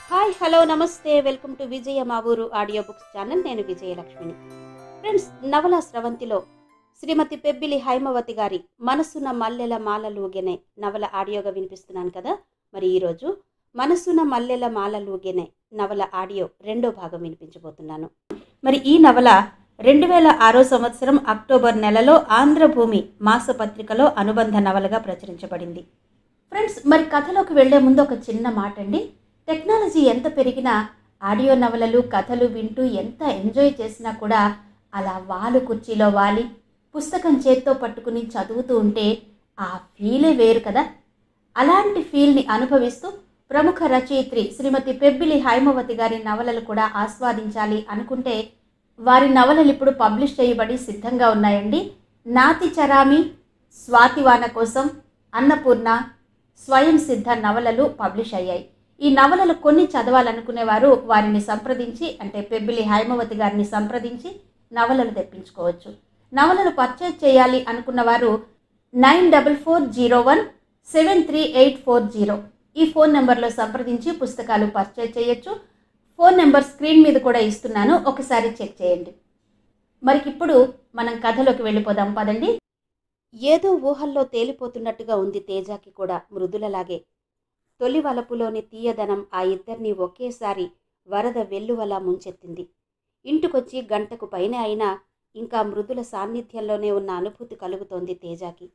Hi hello నమస్తే welcome to విజయ మా ఊరు ఆడియో బుక్స్ ఛానల్. నేను విజయలక్ష్మిని. ఫ్రెండ్స్, నవల స్రవంతిలో శ్రీమతి పెబ్బిలి హైమవతి గారి మనసున మల్లెల మాలలూగెనే నవల ఆడియోగా వినిపిస్తున్నాను కదా. మరి ఈరోజు మనసున మల్లెల మాలలూగెనే నవల ఆడియో రెండో భాగం వినిపించబోతున్నాను. మరి ఈ నవల 2006 సంవత్సరం అక్టోబర్ నెలలో ఆంధ్రభూమి మాసపత్రికలో అనుబంధ నవలగా ప్రచురించబడింది. ఫ్రెండ్స్, మరి కథలోకి వెళ్లే ముందు ఒక చిన్న మాట అండి. టెక్నాలజీ ఎంత పెరిగినా ఆడియో నవలలు కథలు వింటూ ఎంత ఎంజాయ్ చేసినా కూడా అలా వాలు కుర్చీలో వాలి పుస్తకం చేత్తో పట్టుకుని చదువుతూ ఉంటే ఆ ఫీలే వేరు కదా. అలాంటి ఫీల్ని అనుభవిస్తూ ప్రముఖ రచయిత్రి శ్రీమతి పెబ్బిలి హైమవతి గారి నవలలు కూడా ఆస్వాదించాలి అనుకుంటే వారి నవలలు ఇప్పుడు పబ్లిష్ చేయబడి సిద్ధంగా ఉన్నాయండి. నాతి చరామి, స్వాతివాన కోసం, అన్నపూర్ణ, స్వయం సిద్ధ నవలలు పబ్లిష్ అయ్యాయి. ఈ నవలలు కొన్ని చదవాలనుకునేవారు వారిని సంప్రదించి, అంటే పెబ్బిలి హైమవతి గారిని సంప్రదించి నవలలు తెప్పించుకోవచ్చు. నవలలు పర్చేజ్ చేయాలి అనుకున్నవారు 9440173840 ఈ ఫోన్ నెంబర్లో సంప్రదించి పుస్తకాలు పర్చేజ్ చేయొచ్చు. ఫోన్ నెంబర్ స్క్రీన్ మీద కూడా ఇస్తున్నాను, ఒకసారి చెక్ చేయండి. మరికిప్పుడు మనం కథలోకి వెళ్ళిపోదాం పదండి. ఏదో ఊహల్లో తేలిపోతున్నట్టుగా ఉంది తేజాకి కూడా మృదులలాగే. తొలి వలపులోని తీయదనం ఆ ఇద్దరిని ఒకేసారి వరద వెల్లువలా ముంచెత్తింది. ఇంటికొచ్చి గంటకు పైనే అయినా ఇంకా మృదుల సాన్నిధ్యంలోనే ఉన్న అనుభూతి కలుగుతోంది తేజాకి.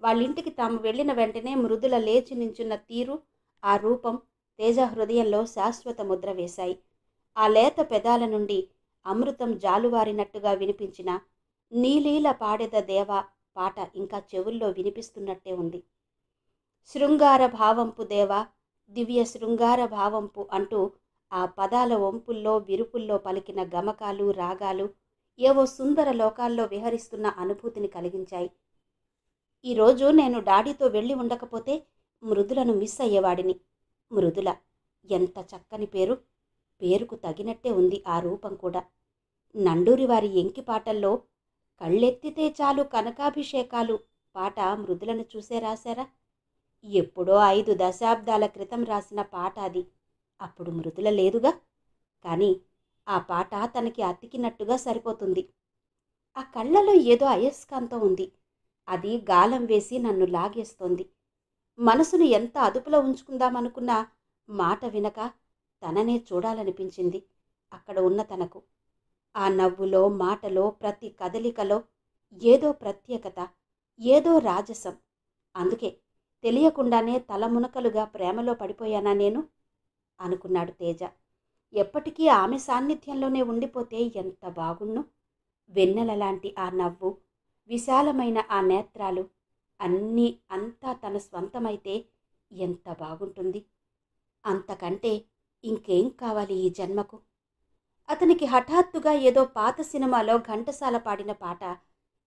వాళ్ళింటికి తాము వెళ్ళిన వెంటనే మృదుల లేచి నించున్న తీరు, ఆ రూపం తేజ హృదయంలో శాశ్వత ముద్ర వేశాయి. ఆ లేత పెదాల నుండి అమృతం జాలువారినట్టుగా వినిపించిన నీలీల పాడెద దేవా పాట ఇంకా చెవుల్లో వినిపిస్తున్నట్టే ఉంది. శృంగార భావంపు దేవా, దివ్య శృంగార భావంపు అంటూ ఆ పదాల వంపుల్లో విరుపుల్లో పలికిన గమకాలు రాగాలు ఏవో సుందర లోకాల్లో విహరిస్తున్న అనుభూతిని కలిగించాయి. ఈరోజు నేను డాడీతో వెళ్ళి ఉండకపోతే మృదులను మిస్ అయ్యేవాడిని. మృదుల, ఎంత చక్కని పేరు! పేరుకు తగినట్టే ఉంది ఆ రూపం కూడా. నండూరి వారి ఎంకి పాటల్లో కళ్ళెత్తితే చాలు కనకాభిషేకాలు పాట మృదులను చూసే రాశారా? ఎప్పుడో 5 దశాబ్దాల క్రితం రాసిన పాట అది. అప్పుడు మృదుల లేదుగా. కానీ ఆ పాట తనకి అతికినట్టుగా సరిపోతుంది. ఆ కళ్ళలో ఏదో అయస్కాంతం ఉంది. అది గాలం వేసి నన్ను లాగేస్తోంది. మనసును ఎంత అదుపులో ఉంచుకుందామనుకున్నా మాట వినక తననే చూడాలనిపించింది అక్కడ ఉన్న తనకు. ఆ నవ్వులో, మాటలో, ప్రతి కదలికలో ఏదో ప్రత్యేకత, ఏదో రాజసం. అందుకే తెలియకుండానే తలమునకలుగా ప్రేమలో పడిపోయానా నేను అనుకున్నాడు తేజ. ఎప్పటికీ ఆమె సాన్నిధ్యంలోనే ఉండిపోతే ఎంత బాగుణ్ణు. వెన్నెలలాంటి ఆ నవ్వు, విశాలమైన ఆ నేత్రాలు అన్నీ అంతా తన స్వంతమైతే ఎంత బాగుంటుంది. అంతకంటే ఇంకేం కావాలి ఈ జన్మకు? అతనికి హఠాత్తుగా ఏదో పాత సినిమాలో ఘంటసాల పాడిన పాట,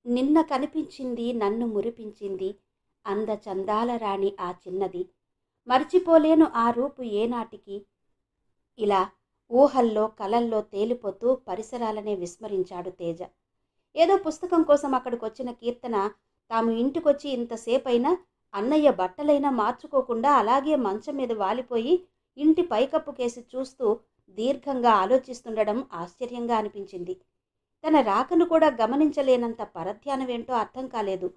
నిన్న కనిపించింది నన్ను మురిపించింది అందచందాల రాణి ఆ చిన్నది, మర్చిపోలేను ఆ రూపు ఏనాటికి, ఇలా ఊహల్లో కలల్లో తేలిపోతూ పరిసరాలనే విస్మరించాడు తేజ. ఏదో పుస్తకం కోసం అక్కడికొచ్చిన కీర్తన తాము ఇంటికొచ్చి ఇంతసేపైనా అన్నయ్య బట్టలైనా మార్చుకోకుండా అలాగే మంచం మీద వాలిపోయి ఇంటి పైకప్పు కేసి చూస్తూ దీర్ఘంగా ఆలోచిస్తుండడం ఆశ్చర్యంగా అనిపించింది. తన రాకను కూడా గమనించలేనంత పరధ్యానమేంటో అర్థం కాలేదు.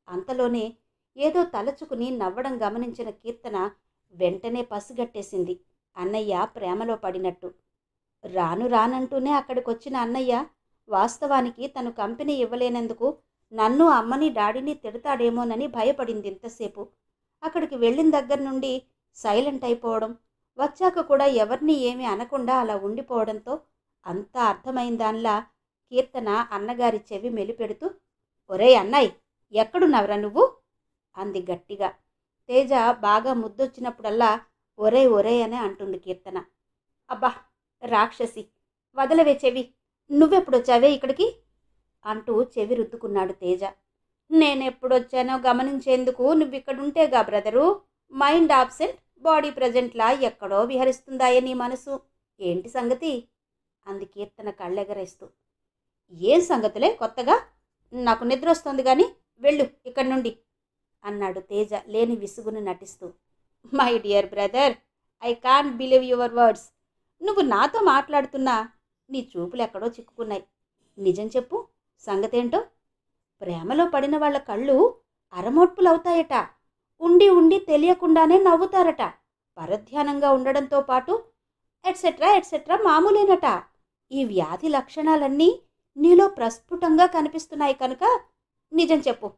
అంతలోనే ఏదో తలచుకుని నవ్వడం గమనించిన కీర్తన వెంటనే పసిగట్టేసింది అన్నయ్య ప్రేమలో పడినట్టు. రాను రానంటూనే అక్కడికొచ్చిన అన్నయ్య వాస్తవానికి తను కంపెనీ ఇవ్వలేనందుకు నన్ను, అమ్మని, డాడీని తిడతాడేమోనని భయపడింది ఇంతసేపు. అక్కడికి వెళ్ళిన దగ్గర నుండి సైలెంట్ అయిపోవడం, వచ్చాక కూడా ఎవరిని ఏమీ అనకుండా అలా ఉండిపోవడంతో అంతా అర్థమైందాన్లా కీర్తన అన్నగారి చెవి మెలిపెడుతూ, ఒరే అన్నయ్, ఎక్కడున్నావురా నువ్వు అంది గట్టిగా. తేజ బాగా ముద్దొచ్చినప్పుడల్లా ఒరే ఒరే అనే అంటుంది కీర్తన. అబ్బా రాక్షసి, వదలవే చెవి, నువ్వెప్పుడొచ్చావే ఇక్కడికి అంటూ చెవి రుద్దుకున్నాడు తేజ. నేనెప్పుడొచ్చానో గమనించేందుకు నువ్విక్కడుంటేగా బ్రదరు. మైండ్ ఆబ్సెంట్, బాడీ ప్రజెంట్లా ఎక్కడో విహరిస్తుందాయే నీ మనసు. ఏంటి సంగతి అంది కీర్తన కళ్ళెగరేస్తూ. ఏం సంగతులే కొత్తగా? నాకు నిద్ర వస్తుంది కానీ వెళ్ళు ఇక్కడి నుండి అన్నాడు తేజ లేని విసుగును నటిస్తూ. My dear brother, I can't believe your words. నువ్వు నాతో మాట్లాడుతున్నా నీ చూపులు ఎక్కడో చిక్కుకున్నాయి. నిజం చెప్పు, సంగతేంటో? ప్రేమలో పడిన వాళ్ళ కళ్ళు అరమోట్పులవుతాయట. ఉండి ఉండి తెలియకుండానే నవ్వుతారట. పరధ్యానంగా ఉండడంతో పాటు ఎట్సెట్రా ఎట్సెట్రా మామూలేనట. ఈ వ్యాధి లక్షణాలన్నీ నీలో ప్రస్ఫుటంగా కనిపిస్తున్నాయి కనుక నిజం చెప్పు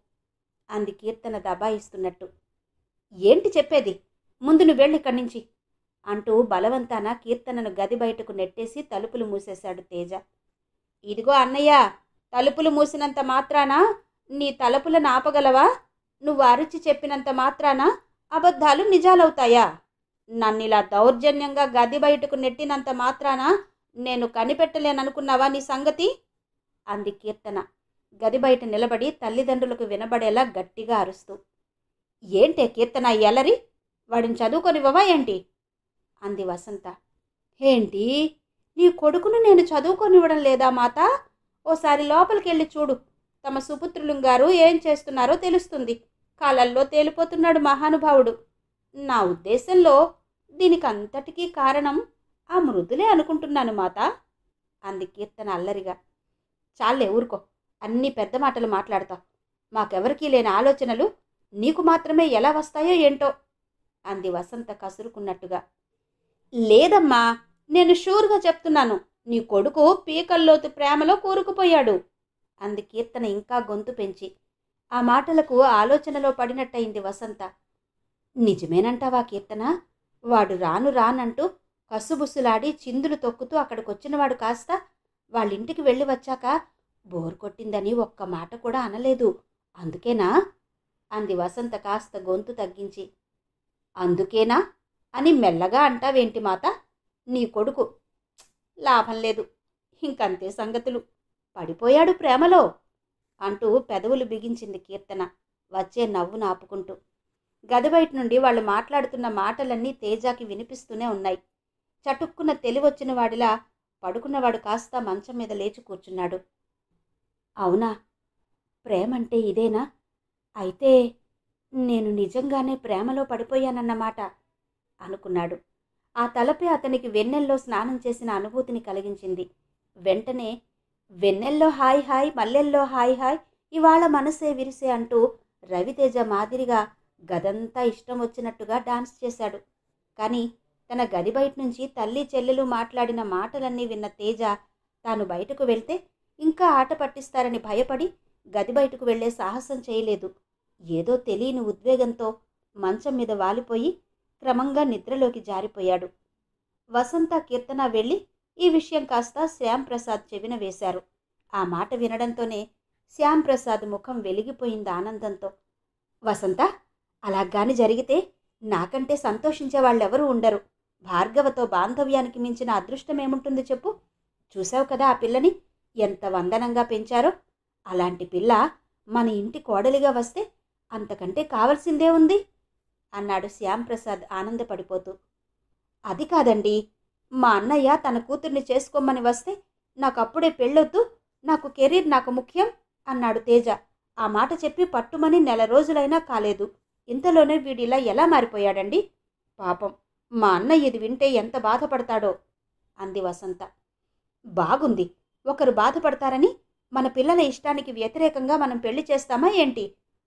అంది కీర్తన దబాయిస్తున్నట్టు. ఏంటి చెప్పేది? ముందు నువ్వు వెళ్ళి ఇక్కడి నుంచి అంటూ బలవంతాన కీర్తనను గది బయటకు నెట్టేసి తలుపులు మూసేశాడు తేజ. ఇదిగో అన్నయ్య, తలుపులు మూసినంత మాత్రాన నీ తలుపులను ఆపగలవా? నువ్వు అరిచి చెప్పినంత మాత్రాన అబద్ధాలు నిజాలవుతాయా? నన్నిలా దౌర్జన్యంగా గది బయటకు నెట్టినంత మాత్రాన నేను కనిపెట్టలేననుకున్నావా నీ సంగతి? అంది కీర్తన గది బయట నిలబడి తల్లిదండ్రులకు వినబడేలా గట్టిగా అరుస్తూ. ఏంటే కీర్తన ఎలరి? వాడిని చదువుకొనివ్వవా ఏంటి? అంది వసంత. ఏంటి, నీ కొడుకును నేను చదువుకొనివ్వడం లేదా మాత? ఓసారి లోపలికెళ్ళి చూడు. తమ సుపుత్రులుగారు ఏం చేస్తున్నారో తెలుస్తుంది. కాలల్లో తేలిపోతున్నాడు మహానుభావుడు. నా ఉద్దేశంలో దీనికంతటికీ కారణం ఆ మృదులే అనుకుంటున్నాను మాత అంది కీర్తన అల్లరిగా. చాలే ఊరుకో, అన్ని పెద్ద మాటలు మాట్లాడతావు. మాకెవరికీ లేని ఆలోచనలు నీకు మాత్రమే ఎలా వస్తాయో ఏంటో అంది వసంత కసురుకున్నట్టుగా. లేదమ్మా, నేను షూర్గా చెప్తున్నాను, నీ కొడుకు పీకల్లోతు ప్రేమలో కూరుకుపోయాడు అంది కీర్తన ఇంకా గొంతు పెంచి. ఆ మాటలకు ఆలోచనలో పడినట్టయింది వసంత. నిజమేనంటావా కీర్తన? వాడు రాను రానంటూ కసుబుసులాడి చిందులు తొక్కుతూ అక్కడికొచ్చినవాడు కాస్త వాళ్ళింటికి వెళ్ళి వచ్చాక బోర్ కొట్టిందని ఒక్క మాట కూడా అనలేదు. అందుకేనా? అంది వసంత కాస్త గొంతు తగ్గించి. అందుకేనా అని మెల్లగా అంటావేంటి మాత? నీ కొడుకు లాభం లేదు, ఇంకంతే సంగతులు, పడిపోయాడు ప్రేమలో అంటూ పెదవులు బిగించింది కీర్తన వచ్చే నవ్వు నాపుకుంటూ. గది బయట నుండి వాళ్ళు మాట్లాడుతున్న మాటలన్నీ తేజాకి వినిపిస్తూనే ఉన్నాయి. చటుక్కున తెలివొచ్చిన వాడిలా పడుకున్నవాడు కాస్త మంచం మీద లేచి కూర్చున్నాడు. అవునా, ప్రేమంటే ఇదేనా? అయితే నేను నిజంగానే ప్రేమలో పడిపోయానన్నమాట అనుకున్నాడు. ఆ తలపే అతనికి వెన్నెల్లో స్నానం చేసిన అనుభూతిని కలిగించింది. వెంటనే వెన్నెల్లో హాయ్ హాయ్, మల్లెల్లో హాయ్ హాయ్, ఇవాళ మనసే విరిసే అంటూ రవితేజ మాదిరిగా గదంతా ఇష్టం వచ్చినట్టుగా డాన్స్ చేశాడు. కానీ తన గది బయట నుంచి తల్లి చెల్లెలు మాట్లాడిన మాటలన్నీ విన్న తేజ తాను బయటకు వెళ్తే ఇంకా ఆట పట్టిస్తారని భయపడి గది బయటకు వెళ్లే సాహసం చేయలేదు. ఏదో తెలియని ఉద్వేగంతో మంచం మీద వాలిపోయి క్రమంగా నిద్రలోకి జారిపోయాడు. వసంత కీర్తన వెళ్ళి ఈ విషయం కాస్త శ్యాంప్రసాద్ చెవిన వేశారు. ఆ మాట వినడంతోనే శ్యాంప్రసాద్ ముఖం వెలిగిపోయింది ఆనందంతో. వసంత, అలాగాని జరిగితే నాకంటే సంతోషించే వాళ్ళెవరూ ఉండరు. భార్గవతో బాంధవ్యానికి మించిన అదృష్టమేముంటుంది చెప్పు? చూశావు కదా ఆ పిల్లని ఎంత వందనంగా పెంచారో. అలాంటి పిల్ల మన ఇంటి కోడలిగా వస్తే అంతకంటే కావలసిందే ఉంది అన్నాడు శ్యాంప్రసాద్ ఆనందపడిపోతూ. అది కాదండి, మా అన్నయ్య తన కూతుర్ని చేసుకోమని వస్తే నాకప్పుడే పెళ్ళొద్దు, నాకు కెరీర్ నాకు ముఖ్యం అన్నాడు తేజ. ఆ మాట చెప్పి పట్టుమని నెల రోజులైనా కాలేదు. ఇంతలోనే వీడిలా ఎలా మారిపోయాడండి? పాపం మా అన్నయ్య ఇది వింటే ఎంత బాధపడతాడో అంది వసంత. బాగుంది, ఒకరు బాధపడతారని మన పిల్లల ఇష్టానికి వ్యతిరేకంగా మనం పెళ్లి చేస్తామా ఏంటి?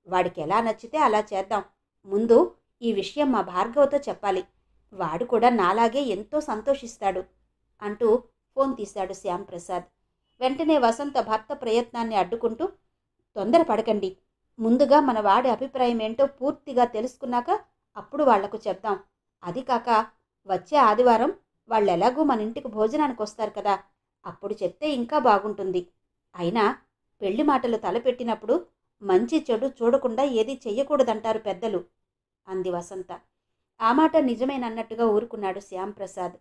వాడికి ఎలా నచ్చితే అలా చేద్దాం. ముందు ఈ విషయం మా భార్గవతో చెప్పాలి. వాడు కూడా నాలాగే ఎంతో సంతోషిస్తాడు అంటూ ఫోన్ తీశాడు శ్యాంప్రసాద్. వెంటనే వసంత భర్త ప్రయత్నాన్ని అడ్డుకుంటూ, తొందరపడకండి, ముందుగా మన వాడి అభిప్రాయం ఏంటో పూర్తిగా తెలుసుకున్నాక అప్పుడు వాళ్లకు చెప్దాం. అది కాక వచ్చే ఆదివారం వాళ్ళెలాగూ మన ఇంటికి భోజనానికి వస్తారు కదా, అప్పుడు చెప్తే ఇంకా బాగుంటుంది. అయినా పెళ్లి మాటలు తలపెట్టినప్పుడు మంచి చెడు చూడకుండా ఏదీ చెయ్యకూడదంటారు పెద్దలు అంది వసంత. ఆ మాట నిజమేనన్నట్టుగా ఊరుకున్నాడు శ్యాంప్రసాద్.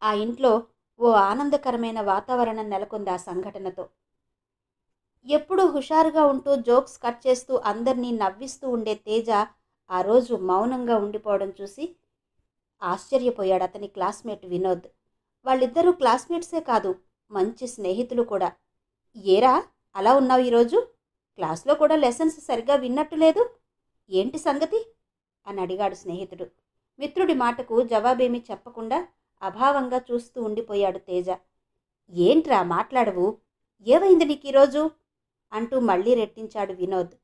ఆ ఇంట్లో ఓ ఆనందకరమైన వాతావరణం నెలకొంది ఆ సంఘటనతో. ఎప్పుడూ హుషారుగా ఉంటూ జోక్స్ కట్ చేస్తూ అందరినీ నవ్విస్తూ ఉండే తేజ ఆ రోజు మౌనంగా ఉండిపోవడం చూసి ఆశ్చర్యపోయాడు అతని క్లాస్మేట్ వినోద్. వాళ్ళిద్దరూ క్లాస్మేట్సే కాదు, మంచి స్నేహితులు కూడా. ఏరా అలా ఉన్నావు ఈరోజు? క్లాస్లో కూడా లెసన్స్ సరిగ్గా విన్నట్టు లేదు, ఏంటి సంగతి అని అడిగాడు స్నేహితుడు. మిత్రుడి మాటకు జవాబేమీ చెప్పకుండా అభావంగా చూస్తూ ఉండిపోయాడు తేజ. ఏంట్రా మాట్లాడవు? ఏమైంది నీకు ఈరోజు? అంటూ మళ్ళీ రెట్టించాడు వినోద్.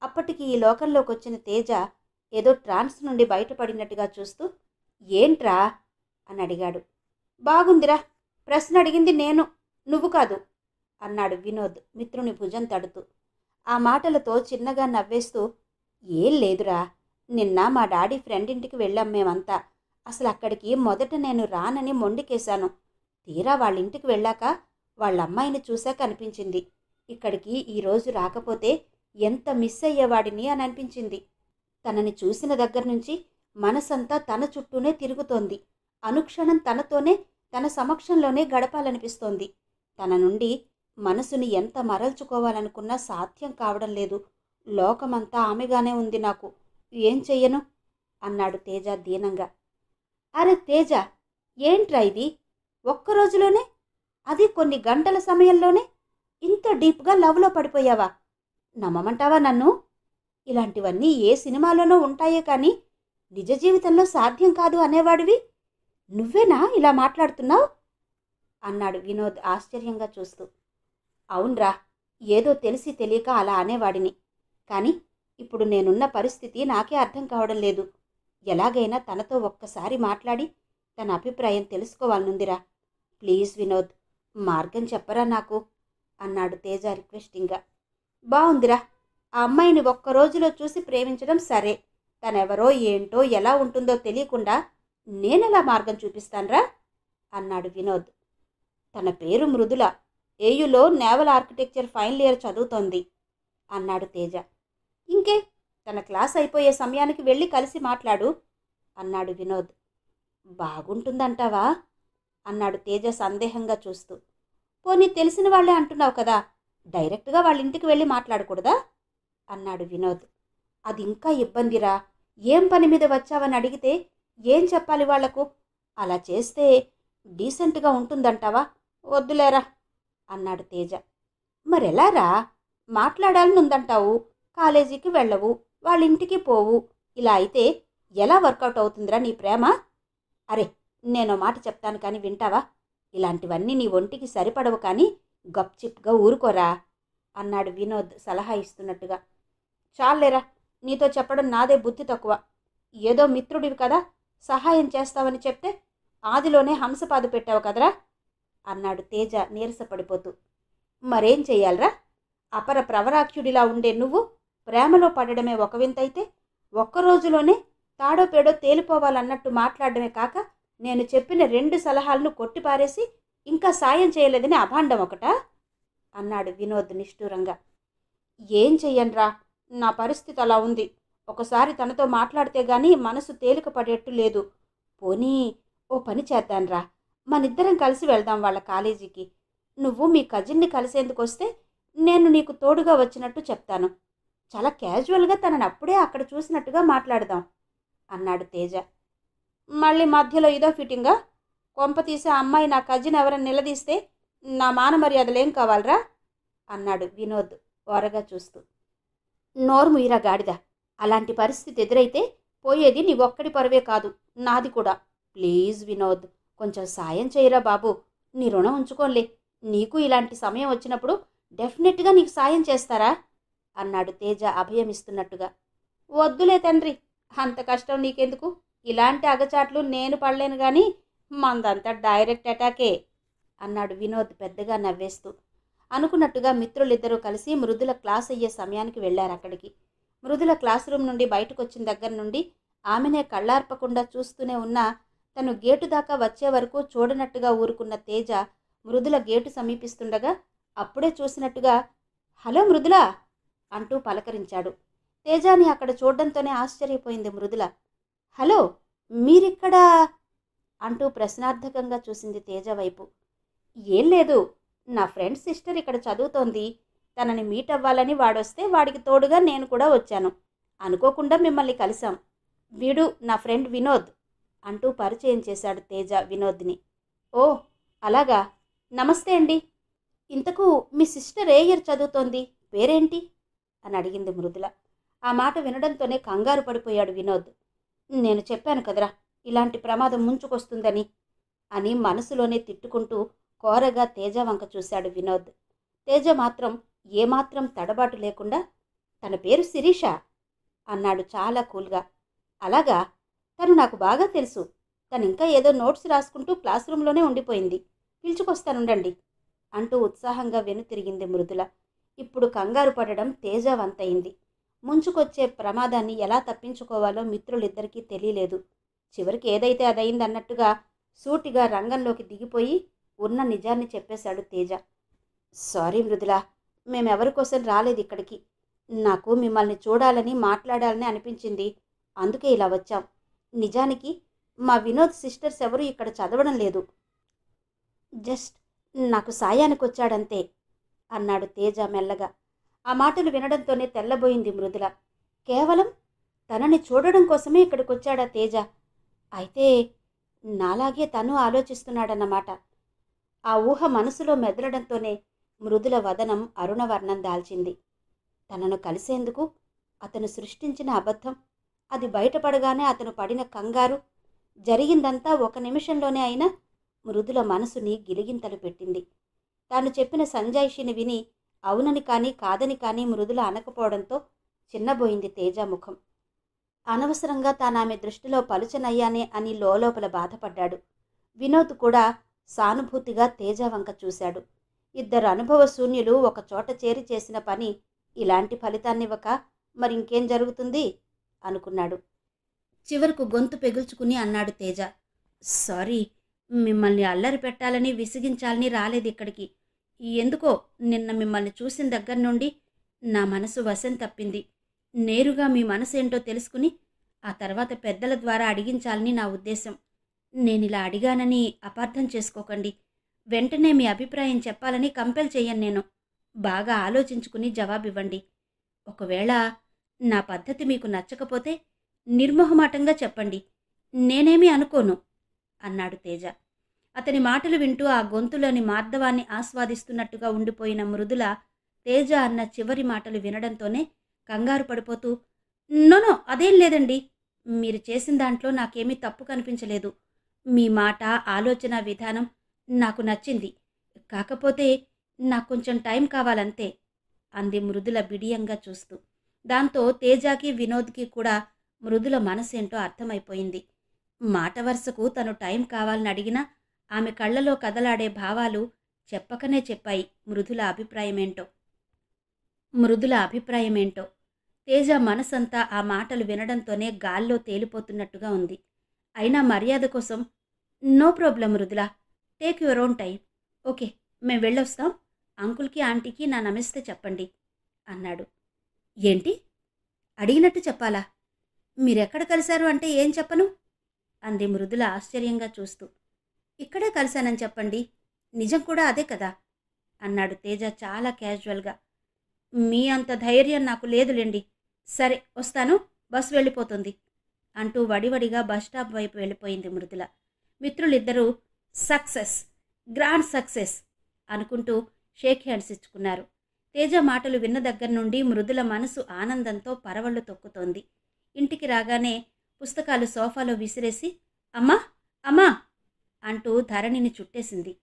అప్పటికి ఈ లోకంలోకొచ్చిన తేజ ఏదో ట్రాన్స్ నుండి బయటపడినట్టుగా చూస్తూ ఏంట్రా అని అడిగాడు. బాగుందిరా, ప్రశ్న అడిగింది నేను, నువ్వు కాదు అన్నాడు వినోద్ మిత్రుని భుజం తడుతూ. ఆ మాటలతో చిన్నగా నవ్వేస్తూ ఏం లేదురా, నిన్న మా డాడీ ఫ్రెండ్ ఇంటికి వెళ్ళాం మేమంతా. అసలు అక్కడికి మొదట నేను రానని మొండికేశాను. తీరా వాళ్ళ ఇంటికి వెళ్ళాక వాళ్ళ అమ్మాయిని చూశాక అనిపించింది ఇక్కడికి ఈరోజు రాకపోతే ఎంత మిస్ అయ్యేవాడిని అని అనిపించింది. తనని చూసిన దగ్గర నుంచి మనసంతా తన చుట్టూనే తిరుగుతోంది. అనుక్షణం తనతోనే, తన సమక్షంలోనే గడపాలనిపిస్తోంది. తన నుండి మనసుని ఎంత మరల్చుకోవాలనుకున్నా సాధ్యం కావడం లేదు. లోకమంతా ఆమెగానే ఉంది నాకు, ఏం చెయ్యను అన్నాడు తేజ దీనంగా. అరే తేజ, ఏంట్రా ఇది? ఒక్కరోజులోనే, అది కొన్ని గంటల సమయంలోనే ఇంత డీప్గా లవ్లో పడిపోయావా? నమ్మమంటావా నన్ను? ఇలాంటివన్నీ ఏ సినిమాలోనో ఉంటాయే కానీ నిజ జీవితంలో సాధ్యం కాదు అనేవాడివి నువ్వేనా ఇలా మాట్లాడుతున్నావు? అన్నాడు వినోద్ ఆశ్చర్యంగా చూస్తూ. అవునరా, ఏదో తెలిసి తెలియక అలా అనేవాడిని. కానీ ఇప్పుడు నేనున్న పరిస్థితి నాకే అర్థం కావడం లేదు. ఎలాగైనా తనతో ఒక్కసారి మాట్లాడి తన అభిప్రాయం తెలుసుకోవాలనుందిరా. ప్లీజ్ వినోద్, మార్గం చెప్పరా నాకు అన్నాడు తేజ రిక్వెస్టింగ్గా. బాగుందిరా, ఆ అమ్మాయిని ఒక్కరోజులో చూసి ప్రేమించడం సరే. తనెవరో ఏంటో ఎలా ఉంటుందో తెలియకుండా నేనెలా మార్గం చూపిస్తాన్రా అన్నాడు వినోద్. తన పేరు మృదుల, ఏయులో నేవల్ ఆర్కిటెక్చర్ ఫైనల్ ఇయర్ చదువుతోంది అన్నాడు తేజ. ఇంకే, తన క్లాస్ అయిపోయే సమయానికి వెళ్ళి కలిసి మాట్లాడు అన్నాడు వినోద్. బాగుంటుందంటావా అన్నాడు తేజ సందేహంగా చూస్తూ. పోనీ తెలిసిన వాళ్లే అంటున్నావు కదా, డైరెక్ట్గా వాళ్ళ ఇంటికి వెళ్ళి మాట్లాడకూడదా అన్నాడు వినోద్. అది ఇంకా ఇబ్బందిరా. ఏం పని మీద వచ్చావని అడిగితే ఏం చెప్పాలి వాళ్లకు? అలా చేస్తే డీసెంట్గా ఉంటుందంటావా? వద్దులేరా అన్నాడు తేజ. మరెలారా? మాట్లాడాలని ఉందంటావు, కాలేజీకి వెళ్ళవు, వాళ్ళ ఇంటికి పోవు. ఇలా అయితే ఎలా వర్కౌట్ అవుతుందిరా నీ ప్రేమ? అరే, నేనో మాట చెప్తాను కానీ వింటావా? ఇలాంటివన్నీ నీ ఒంటికి సరిపడవు కానీ గప్చిప్గా ఊరుకోరా అన్నాడు వినోద్ సలహా ఇస్తున్నట్టుగా. చాలేరా, నీతో చెప్పడం నాదే బుద్ధి తక్కువ. ఏదో మిత్రుడివి కదా, సహాయం చేస్తావని చెప్తే ఆదిలోనే హంసపాదు పెట్టావు కదరా అన్నాడు తేజ నీరసపడిపోతూ. మరేం చెయ్యాలరా? అపర ప్రవరాఖ్యుడిలా ఉండే నువ్వు ప్రేమలో పడడమే ఒక వింతైతే ఒక్కరోజులోనే తాడో పేడో తేలిపోవాలన్నట్టు మాట్లాడడమే కాక నేను చెప్పిన 2 సలహాలను కొట్టిపారేసి ఇంకా సాయం చేయలేదని అభాండం ఒకటా అన్నాడు వినోద్ నిష్ఠూరంగా. ఏం చెయ్యన్రా, నా పరిస్థితి అలా ఉంది. ఒకసారి తనతో మాట్లాడితే గానీ మనసు తేలిక పడేట్టు లేదు. పోనీ ఓ పని చేద్దాన్రా, మనిద్దరం కలిసి వెళ్దాం వాళ్ళ కాలేజీకి. నువ్వు మీ కజిన్ని కలిసేందుకు వస్తే నేను నీకు తోడుగా వచ్చినట్టు చెప్తాను. చాలా క్యాజువల్గా తనని అప్పుడే అక్కడ చూసినట్టుగా మాట్లాడదాం అన్నాడు తేజ. మళ్ళీ మధ్యలో ఇదో ఫిట్టింగా? కొంపతీసే అమ్మాయి నా కజిన్ ఎవరని నిలదీస్తే నా మాన మర్యాదలేం కావాలరా అన్నాడు వినోద్ ఓరగా చూస్తూ. నోరు ముయిరా గాడిద, అలాంటి పరిస్థితి ఎదురైతే పోయేది నీ ఒక్కడి పరువే కాదు, నాది కూడా. ప్లీజ్ వినోద్, కొంచెం సాయం చేయరా బాబు, నీ రుణం ఉంచుకోలే. నీకు ఇలాంటి సమయం వచ్చినప్పుడు డెఫినెట్గా నీకు సాయం చేస్తారా అన్నాడు తేజ అభయమిస్తున్నట్టుగా. వద్దులే తండ్రి, అంత కష్టం నీకెందుకు? ఇలాంటి అగచాట్లు నేను పడలేను కానీ మందంతా డైరెక్ట్ అటాకే అన్నాడు వినోద్ పెద్దగా నవ్వేస్తూ. అనుకున్నట్టుగా మిత్రులిద్దరూ కలిసి మృదుల క్లాస్ అయ్యే సమయానికి వెళ్లారు అక్కడికి. మృదుల క్లాస్ రూమ్ నుండి బయటకు వచ్చిన దగ్గర నుండి ఆమెనే కళ్ళార్పకుండా చూస్తూనే ఉన్నా తను గేటు దాకా వచ్చే వరకు చూడనట్టుగా ఊరుకున్న తేజ మృదుల గేటు సమీపిస్తుండగా అప్పుడే చూసినట్టుగా హలో మృదుల అంటూ పలకరించాడు. తేజాని అక్కడ చూడడంతోనే ఆశ్చర్యపోయింది మృదుల. హలో, మీరిక్కడా అంటూ ప్రశ్నార్థకంగా చూసింది తేజ వైపు. ఏం లేదు, నా ఫ్రెండ్ సిస్టర్ ఇక్కడ చదువుతోంది. తనని మీట్ అవ్వాలని వాడొస్తే వాడికి తోడుగా నేను కూడా వచ్చాను. అనుకోకుండా మిమ్మల్ని కలిసాం. వీడు నా ఫ్రెండ్ వినోద్ అంటూ పరిచయం చేశాడు తేజ వినోద్ని. ఓ అలాగా, నమస్తే అండి. ఇంతకు మీ సిస్టర్ ఏ ఇయర్ చదువుతోంది, పేరేంటి అని అడిగింది మృదుల. ఆ మాట వినడంతోనే కంగారు పడిపోయాడు వినోద్. నేను చెప్పాను కదరా ఇలాంటి ప్రమాదం ముంచుకొస్తుందని అని మనసులోనే తిట్టుకుంటూ కోరగా తేజ వంక చూశాడు వినోద్. తేజ మాత్రం ఏమాత్రం తడబాటు లేకుండా తన పేరు శిరీష అన్నాడు చాలా కూల్గా. అలాగా, తను నాకు బాగా తెలుసు. తను ఇంకా ఏదో నోట్స్ రాసుకుంటూ క్లాస్ రూమ్లోనే ఉండిపోయింది. పిలుచుకొస్తానుండండి అంటూ ఉత్సాహంగా వెనుతిరిగింది మృదుల. ఇప్పుడు కంగారు పడడం తేజ వంతయింది. ముంచుకొచ్చే ప్రమాదాన్ని ఎలా తప్పించుకోవాలో మిత్రులిద్దరికీ తెలియలేదు. చివరికి ఏదైతే అదయిందన్నట్టుగా సూటిగా రంగంలోకి దిగిపోయి ఉన్న నిజాన్ని చెప్పేశాడు తేజ. సారీ మృదుల, మేమెవరి కోసం రాలేదు ఇక్కడికి. నాకు మిమ్మల్ని చూడాలని మాట్లాడాలని అనిపించింది, అందుకే ఇలా వచ్చాం. నిజానికి మా వినోద్ సిస్టర్స్ ఎవరూ ఇక్కడ చదవడం లేదు. జస్ట్ నాకు సాయానికి వచ్చాడంతే అన్నాడు తేజ మెల్లగా. ఆ మాటలు వినడంతోనే తెల్లబోయింది మృదుల. కేవలం తనని చూడడం కోసమే ఇక్కడికి వచ్చాడా తేజ? అయితే నాలాగే తను ఆలోచిస్తున్నాడన్నమాట. ఆ ఊహ మనసులో మెదలడంతోనే మృదుల వదనం అరుణవర్ణం దాల్చింది. తనను కలిసేందుకు అతను సృష్టించిన అబద్ధం, అది బయటపడగానే అతను పడిన కంగారు, జరిగిందంతా ఒక నిమిషంలోనే అయినా మృదుల మనసుని గిలిగింతలు పెట్టింది. తాను చెప్పిన సంజాయిషిని విని అవునని కానీ కాదని కానీ మృదుల అనకపోవడంతో చిన్నబోయింది తేజ ముఖం. అనవసరంగా తానామె దృష్టిలో పలుచనయ్యానే అని లోలోపల బాధపడ్డాడు. వినోద్ కూడా సానుభూతిగా తేజ వంక చూశాడు. ఇద్దరు అనుభవ శూన్యులు ఒక చోట చేరి చేసిన పని ఇలాంటి ఫలితాన్నివ్వక మరింకేం జరుగుతుంది అనుకున్నాడు. చివరకు గొంతు పెగుల్చుకుని అన్నాడు తేజ. సారీ, మిమ్మల్ని అల్లరి పెట్టాలని విసిగించాలని రాలేదు ఇక్కడికి. ఎందుకో నిన్న మిమ్మల్ని చూసిన దగ్గర నుండి నా మనసు వశం తప్పింది. నేరుగా మీ మనసేంటో తెలుసుకుని ఆ తర్వాత పెద్దల ద్వారా అడిగించాలని నా ఉద్దేశం. నేనిలా అడిగానని అపార్థం చేసుకోకండి. వెంటనే మీ అభిప్రాయం చెప్పాలని కంపెల్ చెయ్యను నేను. బాగా ఆలోచించుకుని జవాబివ్వండి. ఒకవేళ నా పద్ధతి మీకు నచ్చకపోతే నిర్మోహమాటంగా చెప్పండి, నేనేమీ అనుకోను అన్నాడు తేజ. అతని మాటలు వింటూ ఆ గొంతులోని మార్దవాన్ని ఆస్వాదిస్తున్నట్టుగా ఉండిపోయిన మృదుల తేజ అన్న చివరి మాటలు వినడంతోనే కంగారు పడిపోతూ, నో అదేం లేదండి. మీరు చేసిన దాంట్లో నాకేమీ తప్పు కనిపించలేదు. మీ మాట, ఆలోచన విధానం నాకు నచ్చింది. కాకపోతే నాకు కొంచెం టైం కావాలంతే అంది మృదుల బిడియంగా చూస్తూ. దాంతో తేజాకి వినోద్కి కూడా మృదుల మనసేంటో అర్థమైపోయింది. మాట వరుసకు తను టైం కావాలని అడిగినా ఆమె కళ్ళలో కదలాడే భావాలు చెప్పకనే చెప్పాయి మృదుల అభిప్రాయమేంటో. తేజ మనసంతా ఆ మాటలు వినడంతోనే గాల్లో తేలిపోతున్నట్టుగా ఉంది. అయినా మర్యాద కోసం, no problem Mridula, take your own time. Okay, మేం వెళ్ళొస్తాం. అంకుల్కి ఆంటీకి నా నమస్తే చెప్పండి అన్నాడు. ఏంటి, అడిగినట్టు చెప్పాలా? మీరెక్కడ కలిశారు అంటే ఏం చెప్పను అంది మృదుల ఆశ్చర్యంగా చూస్తూ. ఇక్కడే కలిశానని చెప్పండి, నిజం కూడా అదే కదా అన్నాడు తేజ చాలా క్యాజువల్గా. మీ అంత ధైర్యం నాకు లేదులేండి. సరే వస్తాను, బస్ వెళ్ళిపోతుంది అంటూ వడివడిగా బస్టాప్ వైపు వెళ్ళిపోయింది మృదుల. మిత్రులిద్దరూ సక్సెస్, గ్రాండ్ సక్సెస్ అనుకుంటూ షేక్ హ్యాండ్స్ ఇచ్చుకున్నారు. తేజ మాటలు విన్న దగ్గర నుండి మృదుల మనసు ఆనందంతో పరవళ్లు తొక్కుతోంది. ఇంటికి రాగానే పుస్తకాలు సోఫాలో విసిరేసి అమ్మా అమ్మా అంటూ ధరణిని చుట్టేసింది.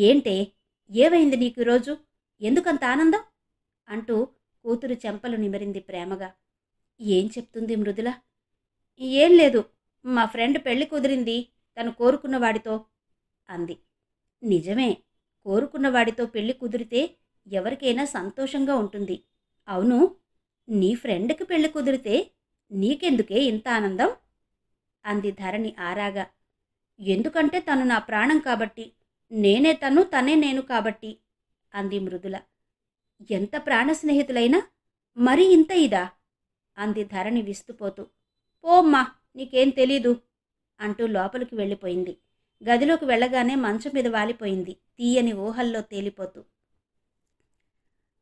ఏంటే, ఏవైంది నీకు ఈరోజు? ఎందుకంత ఆనందం అంటూ కూతురు చెంపలు నిమిరింది ప్రేమగా. ఏం చెప్తుంది మృదుల? ఏం లేదు, మా ఫ్రెండ్ పెళ్లి కుదిరింది తను కోరుకున్నవాడితో అంది. నిజమే, కోరుకున్నవాడితో పెళ్లి కుదిరితే ఎవరికైనా సంతోషంగా ఉంటుంది. అవును, నీ ఫ్రెండ్కి పెళ్లి కుదిరితే నీకెందుకే ఇంత ఆనందం అంది ధరణి ఆరాగా. ఎందుకంటే తను నా ప్రాణం కాబట్టి, నేనే తను, తనే నేను కాబట్టి అంది మృదుల. ఎంత ప్రాణ స్నేహితులైనా మరీ ఇంత ఇదా అంది ధరణి విస్తుపోతూ. పోమ్మా, నీకేం తెలీదు అంటూ లోపలికి వెళ్ళిపోయింది. గదిలోకి వెళ్ళగానే మంచం మీద వాలిపోయింది, తీయని ఊహల్లో తేలిపోతూ.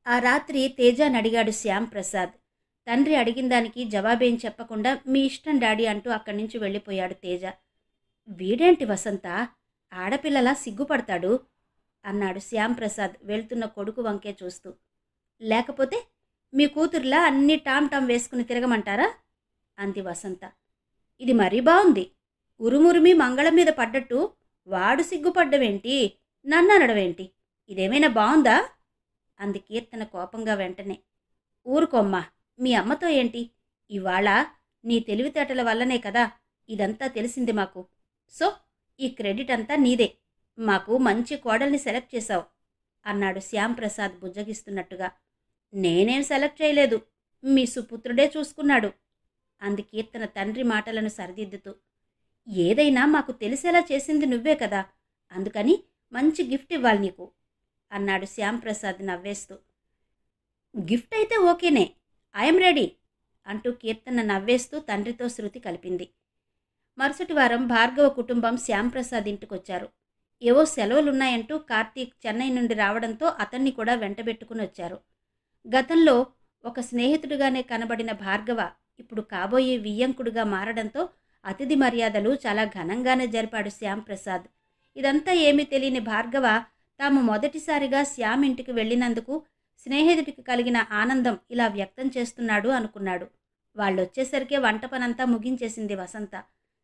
ఆ రాత్రి తేజాని అడిగాడు శ్యామ్ ప్రసాద్. తండ్రి అడిగిన దానికి జవాబేం చెప్పకుండా మీ ఇష్టం డాడీ అంటూ అక్కడి నుంచి వెళ్ళిపోయాడు తేజ. వీడేంటి వసంత, ఆడపిల్లలా సిగ్గుపడతాడు అన్నాడు శ్యామ్ ప్రసాద్ వెళ్తున్న కొడుకు వంకే చూస్తూ. లేకపోతే మీ కూతురులా అన్ని టామ్ టామ్ వేసుకుని తిరగమంటారా అంది వసంత. ఇది మరీ బాగుంది. ఉరుమురిమి మంగళం మీద పడ్డట్టు వాడు సిగ్గుపడ్డవేంటి, నన్ను అనడమేంటి? ఇదేమైనా బాగుందా? అంది కీర్తన కోపంగా వెంటనే. ఊరుకోమ్మా, మీ అమ్మతో ఏంటి? ఇవాళ నీ తెలివితేటల వల్లనే కదా ఇదంతా తెలిసింది మాకు. సో ఈ క్రెడిట్ అంతా నీదే. మాకు మంచి కోడల్ని సెలెక్ట్ చేశావు అన్నాడు శ్యాంప్రసాద్ బుజ్జగిస్తున్నట్టుగా. నేనేం సెలెక్ట్ చేయలేదు, మీ సుపుత్రుడే చూసుకున్నాడు అంది కీర్తన తండ్రి మాటలను సరిదిద్దుతూ. ఏదైనా మాకు తెలిసేలా చేసింది నువ్వే కదా, అందుకని మంచి గిఫ్ట్ ఇవ్వాలి నీకు అన్నాడు శ్యాంప్రసాద్ నవ్వేస్తూ. గిఫ్ట్ అయితే ఓకేనే, ఐఎమ్ రెడీ అంటూ కీర్తన నవ్వేస్తూ తండ్రితో శృతి కలిపింది. మరుసటి వారం భార్గవ కుటుంబం శ్యాంప్రసాద్ ఇంటికొచ్చారు. ఏవో సెలవులున్నాయంటూ కార్తీక్ చెన్నై నుండి రావడంతో అతన్ని కూడా వెంటబెట్టుకుని వచ్చారు. గతంలో ఒక స్నేహితుడిగానే కనబడిన భార్గవ ఇప్పుడు కాబోయే వియ్యంకుడుగా మారడంతో అతిథి మర్యాదలు చాలా ఘనంగానే జరిపాడు శ్యాంప్రసాద్. ఇదంతా ఏమీ తెలియని భార్గవ తాము మొదటిసారిగా శ్యామ్ ఇంటికి వెళ్ళినందుకు స్నేహితుడికి కలిగిన ఆనందం ఇలా వ్యక్తం చేస్తున్నాడు అనుకున్నాడు. వాళ్ళొచ్చేసరికే వంట పనంతా ముగించేసింది వసంత.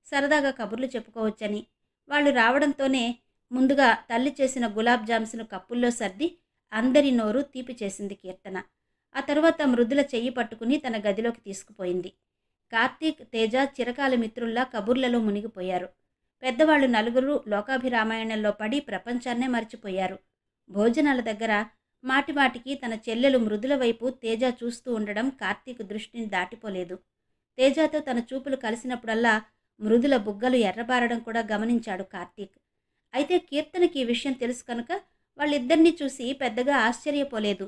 సరదాగా కబుర్లు చెప్పుకోవచ్చని వాళ్ళు రావడంతోనే ముందుగా తల్లి చేసిన గులాబ్ జామ్స్ను కప్పుల్లో సర్ది అందరి నోరు తీపి చేసింది కీర్తన. ఆ తర్వాత మృదుల చెయ్యి పట్టుకుని తన గదిలోకి తీసుకుపోయింది. కార్తీక్, తేజ చిరకాల మిత్రుల్లా కబుర్లలో మునిగిపోయారు. పెద్దవాళ్ళు నలుగురు లోకాభిరామాయణంలో పడి ప్రపంచాన్నే మర్చిపోయారు. భోజనాల దగ్గర మాటిమాటికి తన చెల్లెలు మృదుల వైపు తేజ చూస్తూ ఉండడం కార్తీక్ దృష్టిని దాటిపోలేదు. తేజతో తన చూపులు కలిసినప్పుడల్లా మృదుల బుగ్గలు ఎర్రబారడం కూడా గమనించాడు కార్తీక్. అయితే కీర్తనకి ఈ విషయం తెలుసు కనుక వాళ్ళిద్దరినీ చూసి పెద్దగా ఆశ్చర్యపోలేదు.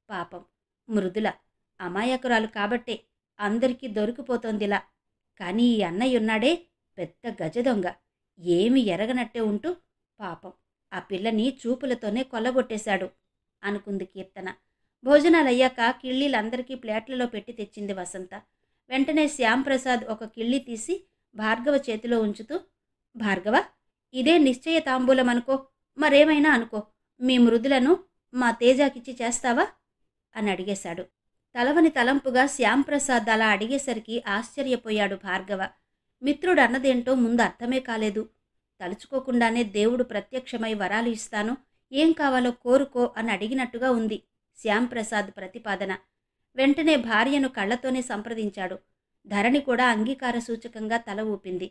పాపం మృదుల అమాయకురాలు కాబట్టే అందరికీ దొరికిపోతోందిలా. కానీ ఈ అన్నయ్య ఉన్నాడే పెద్ద గజదొంగ, ఏమి ఎరగనట్టే ఉంటూ పాపం ఆ పిల్లని చూపులతోనే కొల్లగొట్టేశాడు అనుకుంది కీర్తన. భోజనాలయ్యాక కిళ్ళీలందరికీ ప్లేట్లలో పెట్టి తెచ్చింది వసంత. వెంటనే శ్యాంప్రసాద్ ఒక కిళ్ళీ తీసి భార్గవ చేతిలో ఉంచుతూ, భార్గవ, ఇదే నిశ్చయ తాంబూలం అనుకో, మరేమైనా అనుకో, మీ మృదులను మా తేజాకిచ్చి చేస్తావా అని అడిగేశాడు. తలవని తలంపుగా శ్యాంప్రసాద్ అలా అడిగేసరికి ఆశ్చర్యపోయాడు భార్గవ. మిత్రుడు అన్నదేంటో ముందు అర్థమే కాలేదు. తలుచుకోకుండానే దేవుడు ప్రత్యక్షమై వరాలు ఇస్తాను, ఏం కావాలో కోరుకో అని అడిగినట్టుగా ఉంది శ్యాంప్రసాద్ ప్రతిపాదన. వెంటనే భార్యను కళ్లతోనే సంప్రదించాడు. ధరణి కూడా అంగీకార సూచకంగా తల ఊపింది.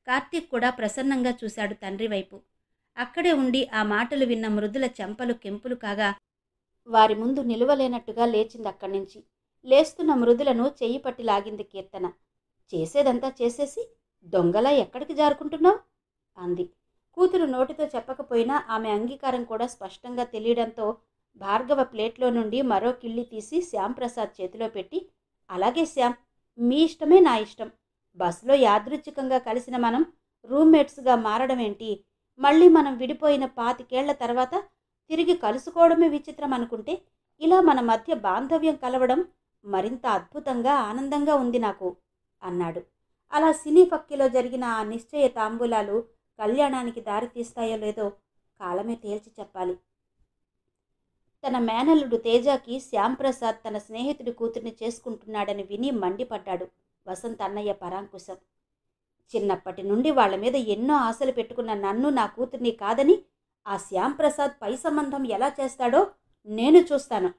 కార్తీక్ కూడా ప్రసన్నంగా చూశాడు తండ్రి వైపు. అక్కడే ఉండి ఆ మాటలు విన్న మృదుల చెంపలు కెంపులు కాగా వారి ముందు నిలువలేనట్టుగా లేచింది అక్కడి నుంచి. లేస్తున్న మృదులను చెయ్యి పట్టి లాగింది కీర్తన. చేసేదంతా చేసేసి దొంగలా ఎక్కడికి జారుకుంటున్నావు అంది. కూతురు నోటితో చెప్పకపోయినా ఆమె అంగీకారం కూడా స్పష్టంగా తెలియడంతో భార్గవ ప్లేట్లో నుండి మరో కిళ్ళి తీసి శ్యాంప్రసాద్ చేతిలో పెట్టి, అలాగే శ్యామ్, మీ ఇష్టమే నా ఇష్టం. బస్సులో యాదృచ్ఛికంగా కలిసిన మనం రూమ్మేట్స్గా మారడం ఏంటి? మళ్ళీ మనం విడిపోయిన 25 ఏళ్ల తర్వాత తిరిగి కలుసుకోవడమే విచిత్రం అనుకుంటే ఇలా మన మధ్య బాంధవ్యం కలవడం మరింత అద్భుతంగా ఆనందంగా ఉంది నాకు అన్నాడు. అలా సినీ పక్కిలో జరిగిన ఆ నిశ్చయ తాంబూలాలు కళ్యాణానికి దారితీస్తాయో లేదో కాలమే తేల్చి చెప్పాలి. తన మేనల్లుడు తేజాకి శ్యాంప్రసాద్ తన స్నేహితుడి కూతుర్ని చేసుకుంటున్నాడని విని మండిపడ్డాడు వసంత్ అన్నయ్య పరాంకుశం. చిన్నప్పటి నుండి వాళ్ల మీద ఎన్నో ఆశలు పెట్టుకున్న నన్ను, నా కూతుర్ని కాదని ఆ శ్యాంప్రసాద్ పై సంబంధం ఎలా చేస్తాడో నేను చూస్తాను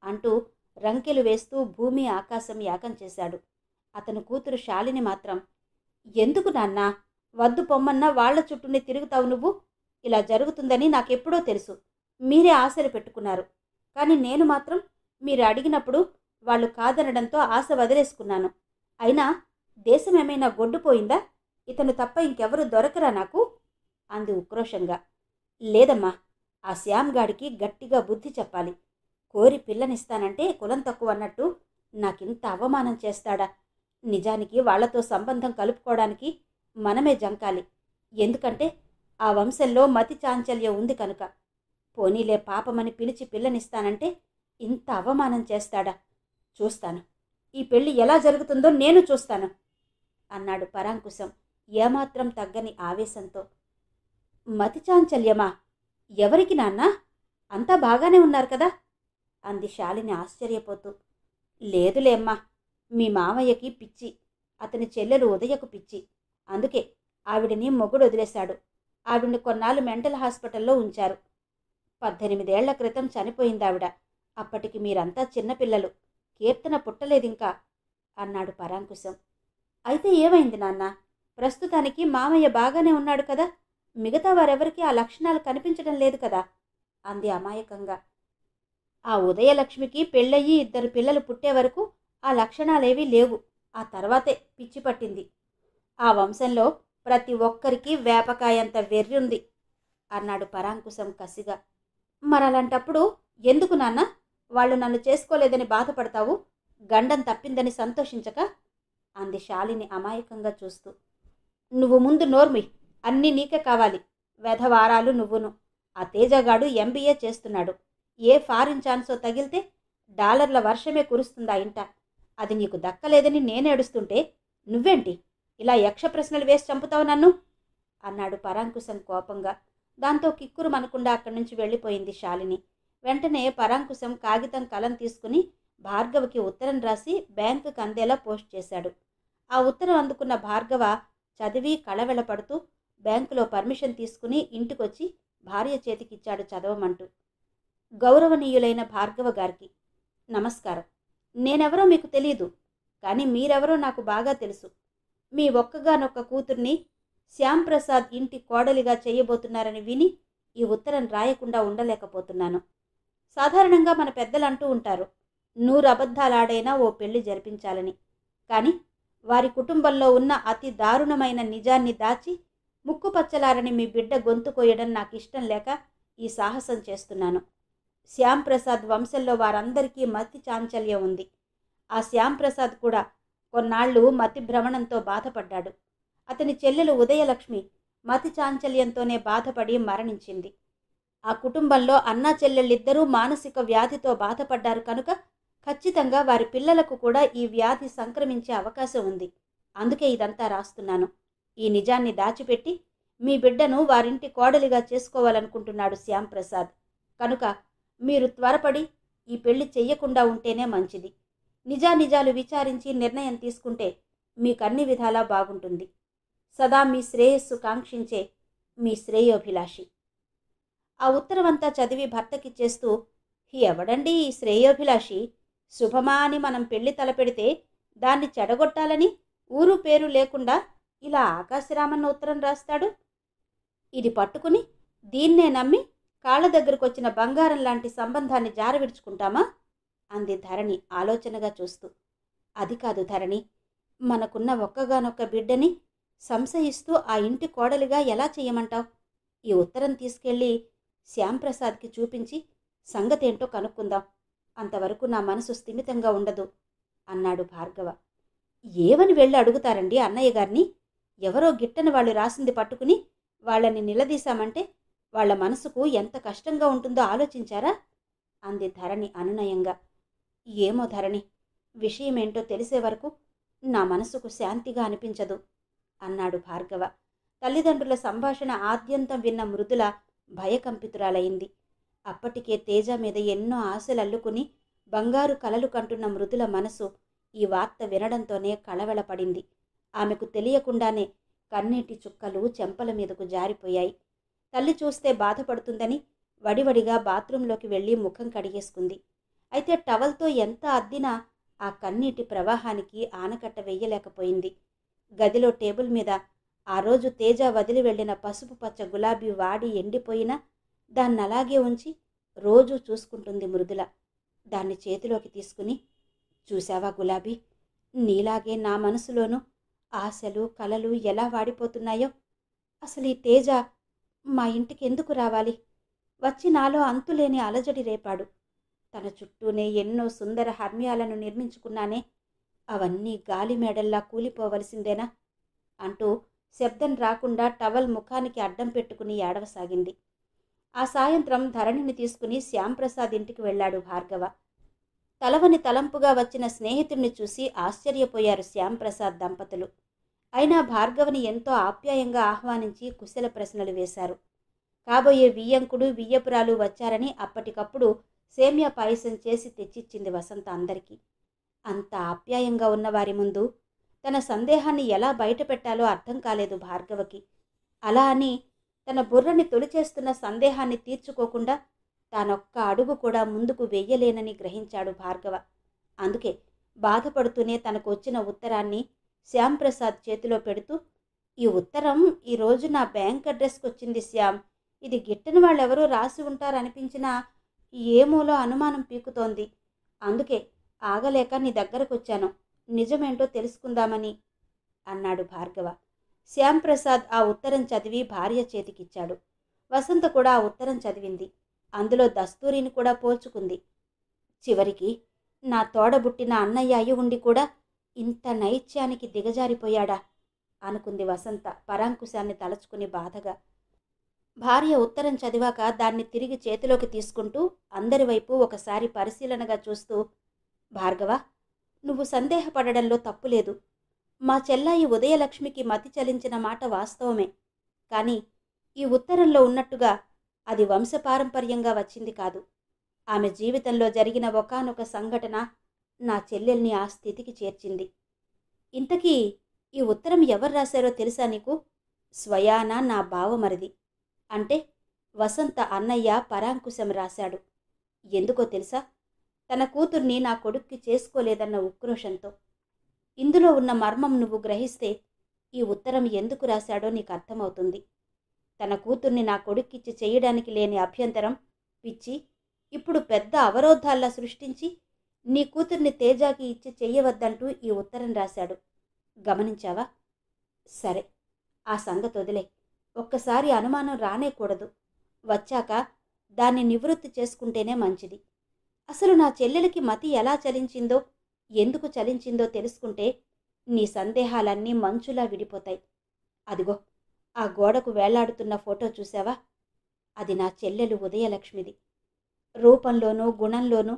అంటూ రంకెలు వేస్తూ భూమి ఆకాశం యాగం చేశాడు. అతను కూతురు శాలిని మాత్రం, ఎందుకు నాన్నా, వద్దు పొమ్మన్నా వాళ్ల చుట్టూనే తిరుగుతావు నువ్వు? ఇలా జరుగుతుందని నాకెప్పుడో తెలుసు. మీరే ఆశలు పెట్టుకున్నారు. కానీ నేను మాత్రం మీరు అడిగినప్పుడు వాళ్ళు కాదనడంతో ఆశ వదిలేసుకున్నాను. అయినా దేశం ఏమైనా గొడ్డుపోయిందా? ఇతను తప్ప ఇంకెవరు దొరకరా నాకు అంది ఉక్రోషంగా. లేదమ్మా, ఆ శ్యామ్ గాడికి గట్టిగా బుద్ధి చెప్పాలి. కోరి పిల్లనిస్తానంటే కులం తక్కువ అన్నట్టు నాకింత అవమానం చేస్తాడా? నిజానికి వాళ్లతో సంబంధం కలుపుకోవడానికి మనమే జంకాలి. ఎందుకంటే ఆ వంశంలో మతి చాంచల్యం ఉంది కనుక. పోనీలే పాపమని పిలిచి పిల్లనిస్తానంటే ఇంత అవమానం చేస్తాడా? చూస్తాను, ఈ పెళ్లి ఎలా జరుగుతుందో నేను చూస్తాను అన్నాడు పరాంకుశం ఏమాత్రం తగ్గని ఆవేశంతో. మతి చాంచల్యమా? ఎవరికి నాన్నా? అంతా బాగానే ఉన్నారు కదా అంది శాలిని ఆశ్చర్యపోతూ. లేదులేమ్మా, మీ మామయ్యకి పిచ్చి. అతని చెల్లెలు ఉదయకు పిచ్చి. అందుకే ఆవిడని మొగుడు వదిలేశాడు. ఆవిడ్ని కొన్నాళ్ళు మెంటల్ హాస్పిటల్లో ఉంచారు. 18 ఏళ్ల క్రితం చనిపోయిందావిడ. అప్పటికి మీరంతా చిన్నపిల్లలు. కీర్తన పుట్టలేదింకా అన్నాడు పరాంకుశం. అయితే ఏమైంది నాన్న? ప్రస్తుతానికి మామయ్య బాగానే ఉన్నాడు కదా? మిగతా వారెవరికీ ఆ లక్షణాలు కనిపించడం లేదు కదా అంది అమాయకంగా. ఆ ఉదయలక్ష్మికి పెళ్ళయ్యి 2 పిల్లలు పుట్టే వరకు ఆ లక్షణాలేవీ లేవు. ఆ తర్వాతే పిచ్చి పట్టింది. ఆ వంశంలో ప్రతి ఒక్కరికి వేపకాయంత వెర్రుంది అన్నాడు పరాంకుశం కసిగా. మరలాంటప్పుడు ఎందుకు నాన్న వాళ్ళు నన్ను చేసుకోలేదని బాధపడతావు? గండం తప్పిందని సంతోషించక అంది శాలిని అమాయకంగా చూస్తూ. నువ్వు ముందు నోర్మి, అన్నీ నీకే కావాలి. వెధవారాలు నువ్వును. ఆ తేజగాడు MBA చేస్తున్నాడు. ఏ ఫారిన్ ఛాన్సో తగిలితే డాలర్ల వర్షమే కురుస్తుందా ఇంట? అది నీకు దక్కలేదని నేనేడుస్తుంటే నువ్వేంటి ఇలా యక్ష ప్రశ్నలు వేసి చంపుతావు నన్ను అన్నాడు పరాంకుశం కోపంగా. దాంతో కిక్కురు మనకుండా అక్కడి నుంచి వెళ్ళిపోయింది శాలిని. వెంటనే పరాంకుశం కాగితం కలం తీసుకుని భార్గవకి ఉత్తరం రాసి బ్యాంకుకి అందేలా పోస్ట్ చేశాడు. ఆ ఉత్తరం అందుకున్న భార్గవ చదివి కళవెళపడుతూ బ్యాంకులో పర్మిషన్ తీసుకుని ఇంటికొచ్చి భార్య చేతికిచ్చాడు చదవమంటూ. గౌరవనీయులైన భార్గవ గారికి నమస్కారం. నేనెవరో మీకు తెలీదు, కానీ మీరెవరో నాకు బాగా తెలుసు. మీ ఒక్కగానొక్క కూతుర్ని శ్యాంప్రసాద్ ఇంటి కోడలిగా చేయబోతున్నారని విని ఈ ఉత్తరం రాయకుండా ఉండలేకపోతున్నాను. సాధారణంగా మన పెద్దలు అంటూ ఉంటారు, 100 అబద్ధాలాడైనా ఓ పెళ్లి జరిపించాలని. కానీ వారి కుటుంబంలో ఉన్న అతి దారుణమైన నిజాన్ని దాచి ముక్కుపచ్చలారని మీ బిడ్డ గొంతు కోయడం నాకు ఇష్టం లేక ఈ సాహసం చేస్తున్నాను. శ్యాంప్రసాద్ వంశంలో వారందరికీ మతి చాంచల్యం ఉంది. ఆ శ్యాంప్రసాద్ కూడా కొన్నాళ్ళు మతి భ్రమణంతో బాధపడ్డాడు. అతని చెల్లెలు ఉదయలక్ష్మి మతి చాంచల్యంతోనే బాధపడి మరణించింది. ఆ కుటుంబంలో అన్నా చెల్లెళ్ళిద్దరూ మానసిక వ్యాధితో బాధపడ్డారు కనుక ఖచ్చితంగా వారి పిల్లలకు కూడా ఈ వ్యాధి సంక్రమించే అవకాశం ఉంది. అందుకే ఇదంతా రాస్తున్నాను. ఈ నిజాన్ని దాచిపెట్టి మీ బిడ్డను వారింటి కోడలిగా చేసుకోవాలనుకుంటున్నాడు శ్యాంప్రసాద్. కనుక మీరు త్వరపడి ఈ పెళ్లి చెయ్యకుండా ఉంటేనే మంచిది. నిజానిజాలు విచారించి నిర్ణయం తీసుకుంటే మీకన్ని విధాలా బాగుంటుంది. సదా మీ శ్రేయస్సు కాంక్షించే మీ శ్రేయోభిలాషి. ఆ ఉత్తరమంతా చదివి భర్తకిచ్చేస్తూ, ఎవడండి ఈ శ్రేయోభిలాషి? శుభమా అని మనం పెళ్లి తలపెడితే దాన్ని చెడగొట్టాలని ఊరు పేరు లేకుండా ఇలా ఆకాశరామన్న ఉత్తరం రాస్తాడు. ఇది పట్టుకుని దీన్నే నమ్మి కాళ్ళ దగ్గరకొచ్చిన బంగారం లాంటి సంబంధాన్ని జారవిడుచుకుంటామా అంది ధరణి ఆలోచనగా చూస్తూ. అది కాదు ధరణి, మనకున్న ఒక్కగానొక్క బిడ్డని సంశయిస్తూ ఆ ఇంటి కోడలిగా ఎలా చెయ్యమంటావు? ఈ ఉత్తరం తీసుకెళ్ళి శ్యాంప్రసాద్కి చూపించి సంగతేంటో కనుక్కుందాం. అంతవరకు నా మనసు స్థిమితంగా ఉండదు అన్నాడు భార్గవ. ఏమని వెళ్ళి అడుగుతారండి అన్నయ్య గారిని? ఎవరో గిట్టని వాళ్ళు రాసింది పట్టుకుని వాళ్ళని నిలదీశామంటే వాళ్ల మనసుకు ఎంత కష్టంగా ఉంటుందో ఆలోచించారా అంది ధరణి అనునయంగా. ఏమో ధరణి, విషయమేంటో తెలిసే వరకు నా మనసుకు శాంతిగా అనిపించదు అన్నాడు భార్గవ. తల్లిదండ్రుల సంభాషణ ఆద్యంతం విన్న మృదుల భయకంపితురాలైంది. అప్పటికే తేజ మీద ఎన్నో ఆశలు అల్లుకుని బంగారు కలలు కంటున్న మృదుల మనసు ఈ వార్త వినడంతోనే కళవెళపడింది. ఆమెకు తెలియకుండానే కన్నీటి చుక్కలు చెంపల మీదకు జారిపోయాయి. తల్లి చూస్తే బాధపడుతుందని వడివడిగా బాత్రూంలోకి వెళ్ళి ముఖం కడిగేసుకుంది. అయితే టవల్తో ఎంత అద్దినా ఆ కన్నీటి ప్రవాహానికి ఆనకట్ట వెయ్యలేకపోయింది. గదిలో టేబుల్ మీద ఆ రోజు తేజ వదిలి వెళ్లిన పసుపు పచ్చ గులాబీ వాడి ఎండిపోయినా దాన్నలాగే ఉంచి రోజూ చూసుకుంటుంది మృదుల. దాన్ని చేతిలోకి తీసుకుని, చూశావా గులాబీ, నీలాగే నా మనసులోనూ ఆశలు కలలు ఎలా వాడిపోతున్నాయో. అసలు ఈ తేజ మా ఇంటికి ఎందుకు రావాలి? వచ్చి నాలో అంతులేని అలజడి రేపాడు. తన చుట్టూనే ఎన్నో సుందర హర్మ్యాలను నిర్మించుకున్నానే, అవన్నీ గాలి మేడల్లా కూలిపోవలసిందేనా అంటూ శబ్దం రాకుండా టవల్ ముఖానికి అడ్డం పెట్టుకుని ఏడవసాగింది. ఆ సాయంత్రం ధరణిని తీసుకుని శ్యాంప్రసాద్ ఇంటికి వెళ్ళాడు భార్గవ. తలవని తలంపుగా వచ్చిన స్నేహితుడిని చూసి ఆశ్చర్యపోయారు శ్యాంప్రసాద్ దంపతులు. అయినా భార్గవని ఎంతో ఆప్యాయంగా ఆహ్వానించి కుశల ప్రశ్నలు వేశారు. కాబోయే వియ్యంకుడు వియ్యపురాలు వచ్చారని అప్పటికప్పుడు సేమ్యా పాయసం చేసి తెచ్చిచ్చింది వసంత అందరికీ. అంత ఆప్యాయంగా ఉన్నవారి ముందు తన సందేహాన్ని ఎలా బయటపెట్టాలో అర్థం కాలేదు భార్గవకి. అలా అని తన బుర్రని తొలిచేస్తున్న సందేహాన్ని తీర్చుకోకుండా తానొక్క అడుగు కూడా ముందుకు వెయ్యలేనని గ్రహించాడు భార్గవ. అందుకే బాధపడుతూనే తనకు వచ్చిన ఉత్తరాన్ని శ్యాంప్రసాద్ చేతిలో పెడుతూ, ఈ ఉత్తరం ఈరోజు నా బ్యాంక్ అడ్రస్కి వచ్చింది శ్యామ్. ఇది గిట్టని వాళ్ళెవరూ రాసి ఉంటారనిపించినా ఏమూలో అనుమానం పీకుతోంది. అందుకే ఆగలేక నీ దగ్గరకు వచ్చాను, నిజమేంటో తెలుసుకుందామని అన్నాడు భార్గవ. శ్యాంప్రసాద్ ఆ ఉత్తరం చదివి భార్య చేతికిచ్చాడు. వసంత కూడా ఆ ఉత్తరం చదివింది. అందులో దస్తూరిని కూడా పోల్చుకుంది. చివరికి నా తోడబుట్టిన అన్నయ్య అయి ఉండి కూడా ఇంత నైత్యానికి దిగజారిపోయాడా అనుకుంది వసంత పరాంకుశాన్ని తలచుకుని బాధగా. భార్య ఉత్తరం చదివాక దాన్ని తిరిగి చేతిలోకి తీసుకుంటూ అందరి వైపు ఒకసారి పరిశీలనగా చూస్తూ, భార్గవ, నువ్వు సందేహపడడంలో తప్పులేదు. మా చెల్లాయి ఉదయలక్ష్మికి మతి చలించిన మాట వాస్తవమే. కానీ ఈ ఉత్తరంలో ఉన్నట్టుగా అది వంశపారంపర్యంగా వచ్చింది కాదు. ఆమె జీవితంలో జరిగిన ఒకానొక సంఘటన నా చెల్లెల్ని ఆ స్థితికి చేర్చింది. ఇంతకీ ఈ ఉత్తరం ఎవరు రాశారో తెలుసా నీకు? స్వయాన నా బావమరిది, అంటే వసంత అన్నయ్య పరాంకుశం రాశాడు. ఎందుకో తెలుసా? తన కూతుర్ని నా కొడుక్కి చేసుకోలేదన్న ఉక్రోషంతో. ఇందులో ఉన్న మర్మం నువ్వు గ్రహిస్తే ఈ ఉత్తరం ఎందుకు రాశాడో నీకు అర్థమవుతుంది. తన కూతుర్ని నా కొడుక్కిచ్చి చేయడానికి లేని అభ్యంతరం పిచ్చి ఇప్పుడు పెద్ద అవరోధాల్లా సృష్టించి నీ కూతుర్ని తేజాకి ఇచ్చి చెయ్యవద్దంటూ ఈ ఉత్తరం రాశాడు. గమనించావా? సరే, ఆ సంగతి వదిలే. ఒక్కసారి అనుమానం రానేకూడదు. వచ్చాక దాన్ని నివృత్తి చేసుకుంటేనే మంచిది. అసలు నా చెల్లెలకి మతి ఎలా చలించిందో, ఎందుకు చలించిందో తెలుసుకుంటే నీ సందేహాలన్నీ మంచులా విడిపోతాయి. అదిగో ఆ గోడకు వేలాడుతున్న ఫోటో చూసావా? అది నా చెల్లెలు ఉదయలక్ష్మిది. రూపంలోనూ గుణంలోనూ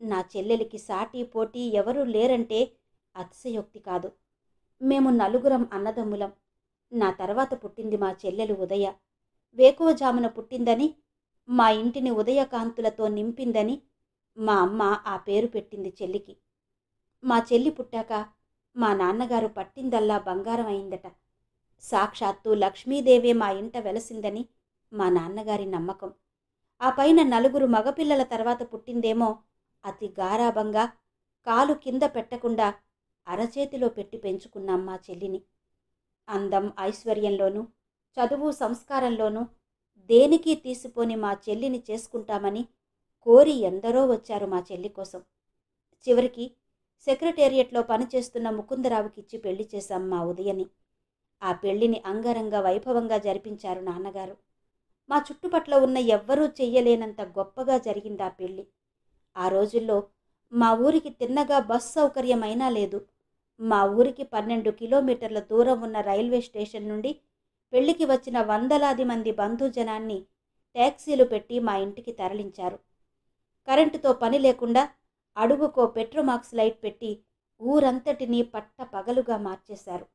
నా చెల్లెలికి సాటి పోటీ ఎవరూ లేరంటే అతిశయోక్తి కాదు. మేము నలుగురం అన్నదమ్ములం. నా తర్వాత పుట్టింది మా చెల్లెలు ఉదయ. వేకువజామున పుట్టిందని, మా ఇంటిని ఉదయకాంతులతో నింపిందని మా అమ్మ ఆ పేరు పెట్టింది చెల్లికి. మా చెల్లి పుట్టాక మా నాన్నగారు పట్టిందల్లా బంగారం అయిందట. సాక్షాత్తు లక్ష్మీదేవే మా ఇంట వెలసిందని మా నాన్నగారి నమ్మకం. ఆ పైన నలుగురు మగపిల్లల తర్వాత పుట్టిందేమో అతి గారాబంగా కాలు కింద పెట్టకుండా అరచేతిలో పెట్టి పెంచుకున్నాం మా చెల్లిని. అందం ఐశ్వర్యంలోనూ చదువు సంస్కారంలోనూ దేనికి తీసిపోని మా చెల్లిని చేసుకుంటామని కోరి ఎందరో వచ్చారు మా చెల్లి కోసం. చివరికి సెక్రటేరియట్లో పనిచేస్తున్న ముకుందరావుకిచ్చి పెళ్లి చేశాం మా ఉదయని. ఆ పెళ్లిని అంగరంగ వైభవంగా జరిపించారు నాన్నగారు. మా చుట్టుపట్ల ఉన్న ఎవ్వరూ చెయ్యలేనంత గొప్పగా జరిగింది ఆ పెళ్లి. ఆ రోజుల్లో మా ఊరికి తిన్నగా బస్ సౌకర్యమైనా లేదు. మా ఊరికి 12 కిలోమీటర్ల దూరం ఉన్న రైల్వే స్టేషన్ నుండి పెళ్లికి వచ్చిన వందలాది మంది బంధుజనాన్ని ట్యాక్సీలు పెట్టి మా ఇంటికి తరలించారు. కరెంటుతో పని లేకుండా అడుగుకో పెట్రోమాక్స్ లైట్ పెట్టి ఊరంతటినీ పట్ట పగలుగా మార్చేశారు.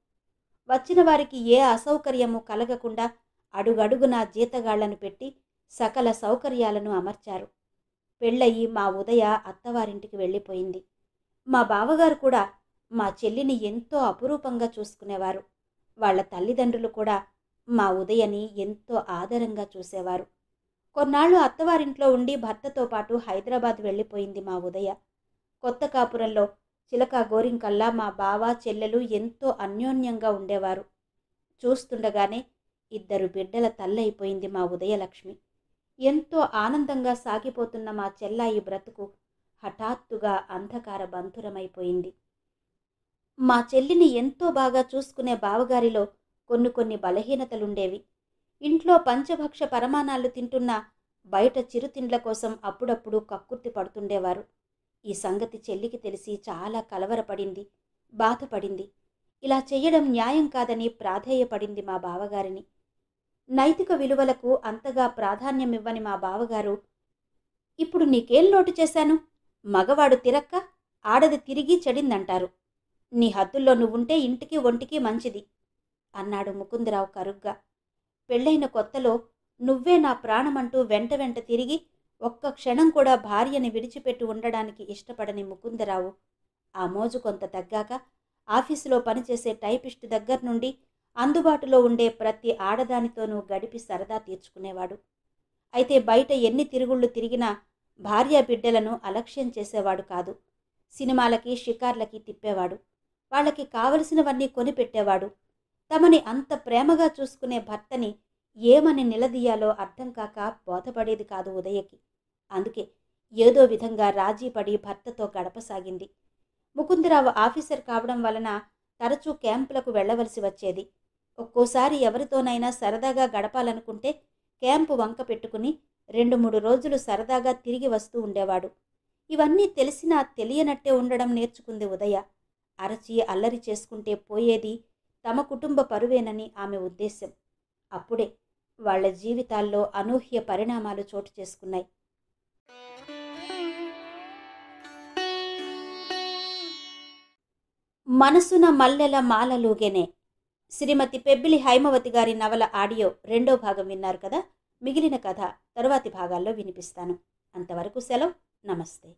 వచ్చిన వారికి ఏ అసౌకర్యము కలగకుండా అడుగడుగునా జీతగాళ్లను పెట్టి సకల సౌకర్యాలను అమర్చారు. పెళ్ళయి మా ఉదయ అత్తవారింటికి వెళ్ళిపోయింది. మా బావగారు కూడా మా చెల్లిని ఎంతో అపురూపంగా చూసుకునేవారు. వాళ్ళ తల్లిదండ్రులు కూడా మా ఉదయని ఎంతో ఆదరంగా చూసేవారు. కొన్నాళ్ళు అత్తవారింట్లో ఉండి భర్తతో పాటు హైదరాబాద్ వెళ్ళిపోయింది మా ఉదయ. కొత్త కాపురంలో చిలక గోరింకల్లా మా బావ చెల్లెలు ఎంతో అన్యోన్యంగా ఉండేవారు. చూస్తుండగానే 2 బిడ్డల తల్లైపోయింది మా ఉదయలక్ష్మి. ఎంతో ఆనందంగా సాగిపోతున్న మా చెల్లాయి బ్రతుకు హఠాత్తుగా అంధకార బంధురమైపోయింది. మా చెల్లిని ఎంతో బాగా చూసుకునే బావగారిలో కొన్ని బలహీనతలుండేవి. ఇంట్లో పంచభక్ష పరమాణాలు తింటున్న బయట చిరుతిండ్ల కోసం అప్పుడప్పుడు కక్కుర్తి పడుతుండేవారు. ఈ సంగతి చెల్లికి తెలిసి చాలా కలవరపడింది, బాధపడింది. ఇలా చెయ్యడం న్యాయం కాదని ప్రాధేయపడింది మా బావగారిని. నైతిక విలువలకు అంతగా ప్రాధాన్యమివ్వని మా బావగారు, ఇప్పుడు నీకేం లోటు చేశాను? మగవాడు తిరక్క ఆడది తిరిగి చెడిందంటారు. నీ హద్దుల్లో నువ్వుంటే ఇంటికి ఒంటికి మంచిది అన్నాడు ముకుందరావు కరుగ్గా. పెళ్ళైన కొత్తలో నువ్వే నా ప్రాణమంటూ వెంట వెంట తిరిగి ఒక్క క్షణం కూడా భార్యని విడిచిపెట్టి ఉండడానికి ఇష్టపడని ముకుందరావు ఆ మోజు కొంత తగ్గాక ఆఫీసులో పనిచేసే టైపిస్ట్ దగ్గర నుండి అందుబాటులో ఉండే ప్రతి ఆడదానితోనూ గడిపి సరదా తీర్చుకునేవాడు. అయితే బయట ఎన్ని తిరుగుళ్ళు తిరిగినా భార్య బిడ్డలను అలక్ష్యం చేసేవాడు కాదు. సినిమాలకి షికార్లకి తిప్పేవాడు. వాళ్ళకి కావలసినవన్నీ కొనిపెట్టేవాడు. తమని అంత ప్రేమగా చూసుకునే భర్తని ఏమని నిలదీయాలో అర్థం కాక బోధపడేది కాదు ఉదయకి. అందుకే ఏదో విధంగా రాజీ పడి భర్తతో గడపసాగింది. ముకుందరావు ఆఫీసర్ కావడం వలన తరచూ క్యాంపులకు వెళ్లవలసి వచ్చేది. ఒక్కోసారి ఎవరితోనైనా సరదాగా గడపాలనుకుంటే క్యాంపు వంక పెట్టుకుని 2-3 రోజులు సరదాగా తిరిగి వస్తూ ఉండేవాడు. ఇవన్నీ తెలిసినా తెలియనట్టే ఉండడం నేర్చుకుంది ఉదయ. అరచి అల్లరి చేసుకుంటే పోయేది తమ కుటుంబ పరువేనని ఆమె ఉద్దేశం. అప్పుడే వాళ్ల జీవితాల్లో అనూహ్య పరిణామాలు చోటు చేసుకున్నాయి. మనసున మల్లెల మాలలూగెనే శ్రీమతి పెబ్బిలి హైమవతి గారి నవల ఆడియో 2వ భాగం విన్నారు కదా. మిగిలిన కథ తరువాతి భాగాల్లో వినిపిస్తాను. అంతవరకు సెలవు. నమస్తే.